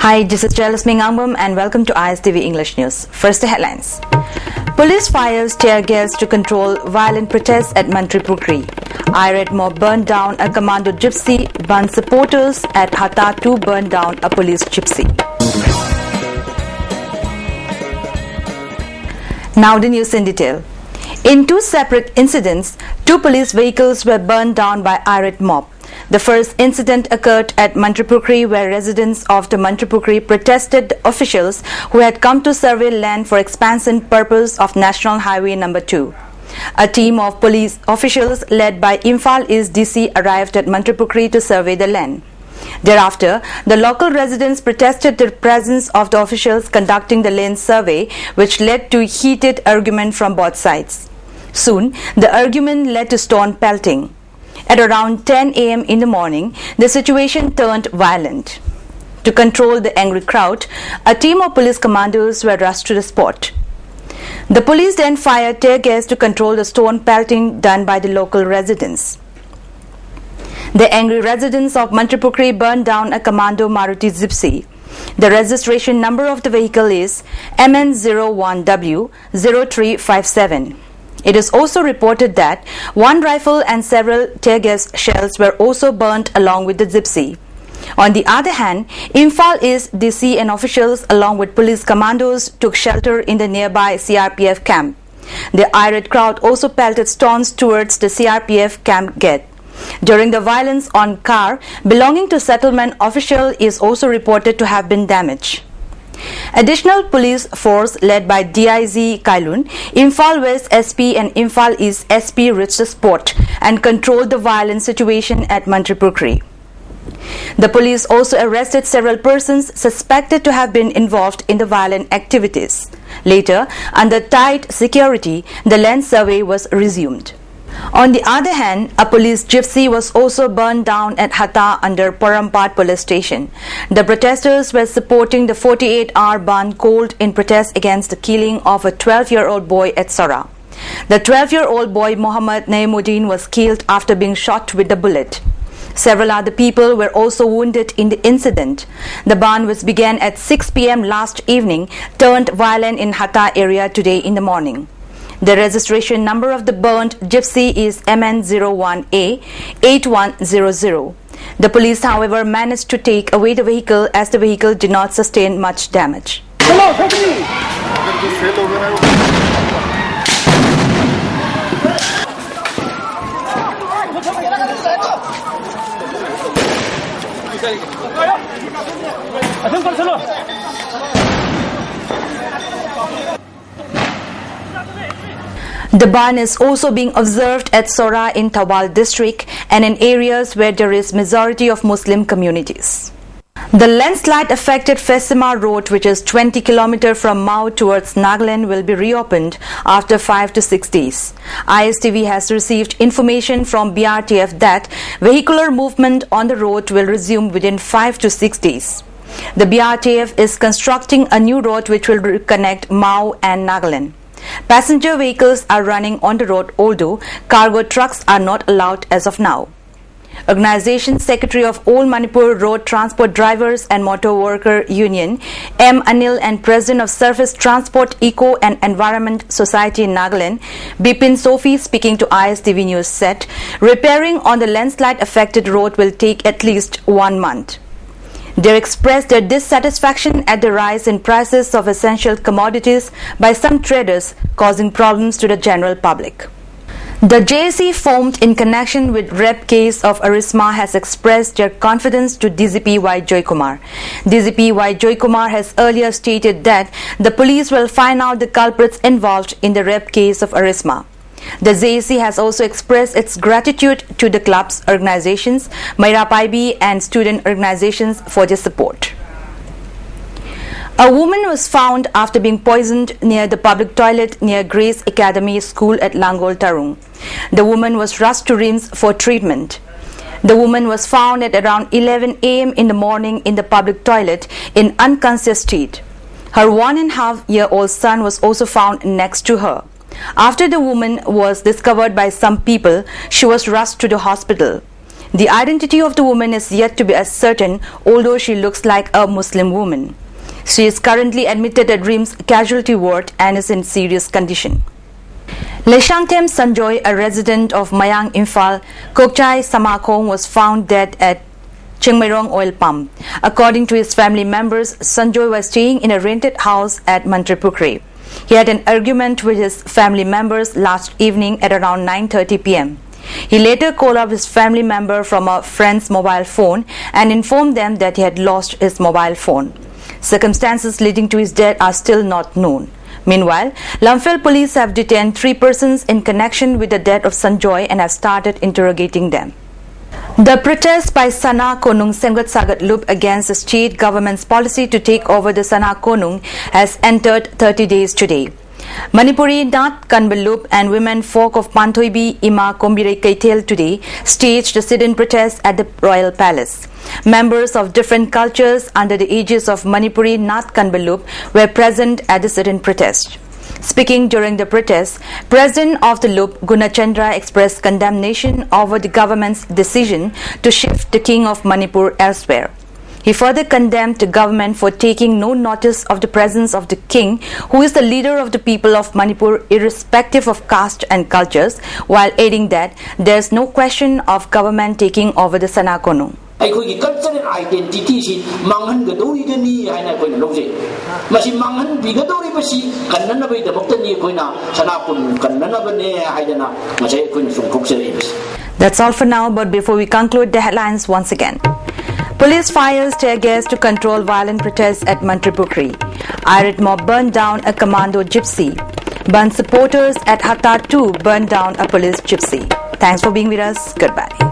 Hi, this is Jayalakshmi Ngambam and welcome to ISTV English News. First, the headlines. Police fires tear gas to control violent protests at Mantripukri. Irate mob burned down a commando gypsy. Band supporters at Hatta 2 burned down a police gypsy. Now the news in detail. In two separate incidents, two police vehicles were burned down by irate mob. The first incident occurred at Mantripukri, where residents of the Mantripukri protested officials who had come to survey land for expansion purpose of National Highway No. 2. A team of police officials led by Imphal East DC arrived at Mantripukri to survey the land. Thereafter, the local residents protested the presence of the officials conducting the land survey, which led to heated argument from both sides. Soon, the argument led to stone pelting. At around 10 a.m. in the morning, the situation turned violent. To control the angry crowd, a team of police commandos were rushed to the spot. The police then fired tear gas to control the stone pelting done by the local residents. The angry residents of Mantripukri burned down a commando Maruti Gypsy. The registration number of the vehicle is MN01W0357. It is also reported that one rifle and several tear gas shells were also burnt along with the gypsy. On the other hand, Imphal East DC and officials along with police commandos took shelter in the nearby CRPF camp. The irate crowd also pelted stones towards the CRPF camp gate. During the violence, on car belonging to settlement official is also reported to have been damaged. Additional police force led by DIG Kailun, Imphal West SP and Imphal East SP reached the spot and controlled the violent situation at Mantripukri. The police also arrested several persons suspected to have been involved in the violent activities. Later, under tight security, the land survey was resumed. On the other hand, a police gypsy was also burned down at Hatta under Parampat police station. The protesters were supporting the 48-hour ban called in protest against the killing of a 12-year-old boy at Sora. The 12-year-old boy Mohammad Naimuddin was killed after being shot with a bullet. Several other people were also wounded in the incident. The ban, which began at 6 p.m. last evening, turned violent in Hatta area today in the morning. The registration number of the burnt gypsy is MN01A8100. The police, however, managed to take away the vehicle as the vehicle did not sustain much damage. The ban is also being observed at Sora in Thawal district and in areas where there is majority of Muslim communities. The landslide affected Fesima Road, which is 20 km from Mau towards Nagaland, will be reopened after 5 to 6 days. ISTV has received information from BRTF that vehicular movement on the road will resume within 5 to 6 days. The BRTF is constructing a new road which will connect Mau and Nagaland. Passenger vehicles are running on the road, although cargo trucks are not allowed as of now. Organization Secretary of All Manipur Road Transport Drivers and Motor Worker Union, M. Anil, and President of Surface Transport Eco and Environment Society in Nagaland, Bipin Sophie, speaking to ISTV News, said repairing on the landslide affected road will take at least 1 month. They expressed their dissatisfaction at the rise in prices of essential commodities by some traders, causing problems to the general public. The JSC formed in connection with rape case of Arisma has expressed their confidence to DGP Y. Joykumar. DGP Y. Joykumar has earlier stated that the police will find out the culprits involved in the rape case of Arisma. The JSC has also expressed its gratitude to the clubs, organizations, Maira Paibi and student organizations for their support. A woman was found after being poisoned near the public toilet near Grace Academy School at Langol Tarung. The woman was rushed to RIMS for treatment. The woman was found at around 11 a.m. in the morning in the public toilet in unconscious state. Her 1.5-year-old son was also found next to her. After the woman was discovered by some people, she was rushed to the hospital. The identity of the woman is yet to be ascertained, although she looks like a Muslim woman. She is currently admitted at RIMS casualty ward and is in serious condition. Leshangthem Sanjoy, a resident of Mayang, Imphal, Kokchai Samakong, was found dead at Chingmairong oil pump. According to his family members, Sanjoy was staying in a rented house at Mantripukri. He had an argument with his family members last evening at around 9:30 p.m. He later called up his family member from a friend's mobile phone and informed them that he had lost his mobile phone. Circumstances leading to his death are still not known. Meanwhile, Lamphel police have detained 3 persons in connection with the death of Sanjoy and have started interrogating them. The protest by Sana Konung Sengrat Sagat Loop against the state government's policy to take over the Sana Konung has entered 30 days today. Manipuri Nath Kanbal Loop and women folk of Panthoibi Ima Kombirei Kaitel today staged a sit-in protest at the Royal Palace. Members of different cultures under the aegis of Manipuri Nath Kanbal Loop were present at the sit-in protest. Speaking during the protest, President of the Loop, Gunachandra, expressed condemnation over the government's decision to shift the King of Manipur elsewhere. He further condemned the government for taking no notice of the presence of the king, who is the leader of the people of Manipur irrespective of caste and cultures, while adding that there is no question of government taking over the Sana Konung. ꯑꯩꯈꯣꯏꯒꯤ cultural ꯑꯥꯏꯗꯦꯟꯇꯤꯇꯤꯁꯤ ꯃꯥꯡꯍꯟꯒꯗꯧꯔꯤꯕꯅꯤ ꯍꯥꯏꯅ ꯑꯩꯈꯣꯏꯅ ꯂꯧꯖꯩ ꯃꯁꯤ ꯃꯥꯡꯍꯟꯕꯤꯒꯗꯧꯔꯤꯕꯁꯤ ꯀꯟꯅꯅꯕꯒꯤꯗꯃꯛꯇꯅꯤ ꯑꯩꯈꯣꯏꯅ ꯁꯅꯥꯄꯨꯟ ꯀꯟꯅꯅꯕꯅꯦ ꯍꯥꯏꯗꯅ ꯉꯁꯥꯏ ꯑꯩꯈꯣꯏꯅ ꯆꯣꯡꯊꯣꯛꯆꯔꯛꯏꯕꯁꯤ. That's all for now, but before we conclude the headlines once again. Police fires tear gas to control violent protests at Mantripukri. Irate mob burned down a commando gypsy. Band supporters at Hatta 2 burned down a police gypsy. Thanks for being with us. Goodbye.